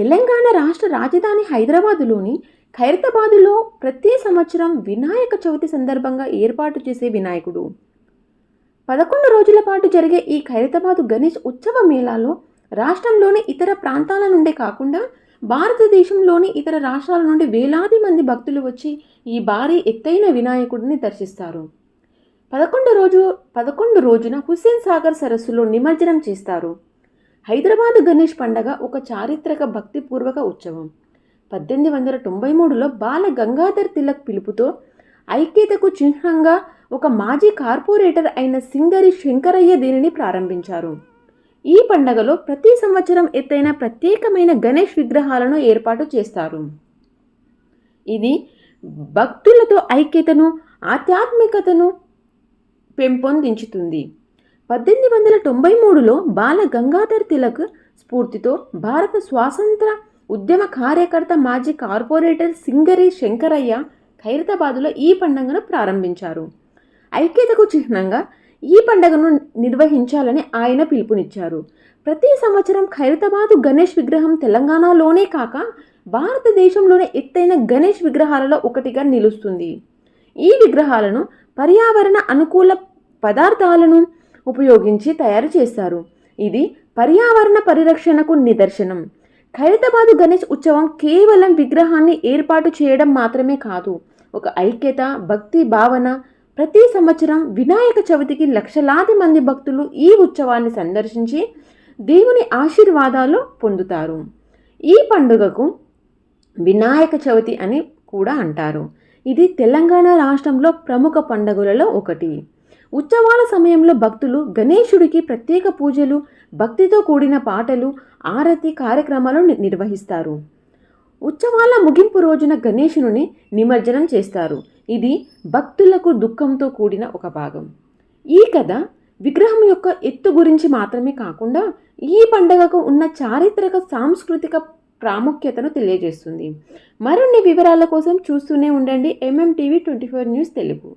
తెలంగాణ రాష్ట్ర రాజధాని హైదరాబాదులోని ఖైరతాబాదులో ప్రతి సంవత్సరం వినాయక చవితి సందర్భంగా ఏర్పాటు చేసే వినాయకుడు. 11 రోజుల పాటు జరిగే ఈ ఖైరతాబాదు గణేష్ ఉత్సవ మేళాలో రాష్ట్రంలోని ఇతర ప్రాంతాల నుండే కాకుండా భారతదేశంలోని ఇతర రాష్ట్రాల నుండి వేలాది మంది భక్తులు వచ్చి ఈ భారీ ఎత్తైన వినాయకుడిని దర్శిస్తారు. 11 రోజున హుస్సేన్ సాగర్ సరస్సులో నిమజ్జనం చేస్తారు. హైదరాబాదు గణేష్ పండగ ఒక చారిత్రక భక్తిపూర్వక ఉత్సవం. 1893లో బాల గంగాధర్ తిలక్ పిలుపుతో ఐక్యతకు చిహ్నంగా ఒక మాజీ కార్పొరేటర్ అయిన సింగరి శంకరయ్య దీనిని ప్రారంభించారు. ఈ పండగలో ప్రతి సంవత్సరం ఎత్తైన ప్రత్యేకమైన గణేష్ విగ్రహాలను ఏర్పాటు చేస్తారు. ఇది భక్తులతో ఐక్యతను, ఆధ్యాత్మికతను పెంపొందించుతుంది. 1893లో బాల గంగాధర్ తిలక్ స్ఫూర్తితో భారత స్వాతంత్ర ఉద్యమ కార్యకర్త మాజీ కార్పొరేటర్ సింగరి శంకరయ్య ఖైరతాబాదులో ఈ పండుగను ప్రారంభించారు. ఐక్యతకు చిహ్నంగా ఈ పండుగను నిర్వహించాలని ఆయన పిలుపునిచ్చారు. ప్రతి సంవత్సరం ఖైరతాబాదు గణేష్ విగ్రహం తెలంగాణలోనే కాక భారతదేశంలోనే ఎత్తైన గణేష్ విగ్రహాలలో ఒకటిగా నిలుస్తుంది. ఈ విగ్రహాలను పర్యావరణ అనుకూల పదార్థాలను ఉపయోగించి తయారు చేస్తారు. ఇది పర్యావరణ పరిరక్షణకు నిదర్శనం. ఖైరతాబాదు గణేష్ ఉత్సవం కేవలం విగ్రహాన్ని ఏర్పాటు చేయడం మాత్రమే కాదు, ఒక ఐక్యత, భక్తి భావన. ప్రతి సంవత్సరం వినాయక చవితికి లక్షలాది మంది భక్తులు ఈ ఉత్సవాన్ని సందర్శించి దేవుని ఆశీర్వాదాలు పొందుతారు. ఈ పండుగకు వినాయక చవితి అని కూడా అంటారు. ఇది తెలంగాణ రాష్ట్రంలో ప్రముఖ పండుగలలో ఒకటి. ఉత్సవాల సమయంలో భక్తులు గణేశుడికి ప్రత్యేక పూజలు, భక్తితో కూడిన పాటలు, ఆరతి కార్యక్రమాలు నిర్వహిస్తారు. ఉత్సవాల ముగింపు రోజున గణేశుని నిమజ్జనం చేస్తారు. ఇది భక్తులకు దుఃఖంతో కూడిన ఒక భాగం. ఈ కథ విగ్రహం యొక్క ఎత్తు గురించి మాత్రమే కాకుండా ఈ పండుగకు ఉన్న చారిత్రక, సాంస్కృతిక ప్రాముఖ్యతను తెలియజేస్తుంది. మరిన్ని వివరాల కోసం చూస్తూనే ఉండండి MMTV 24 న్యూస్ తెలుగు.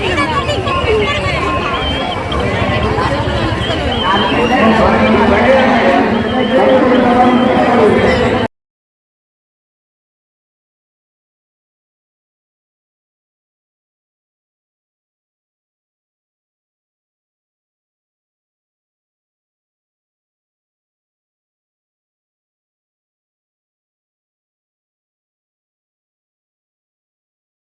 Gracias.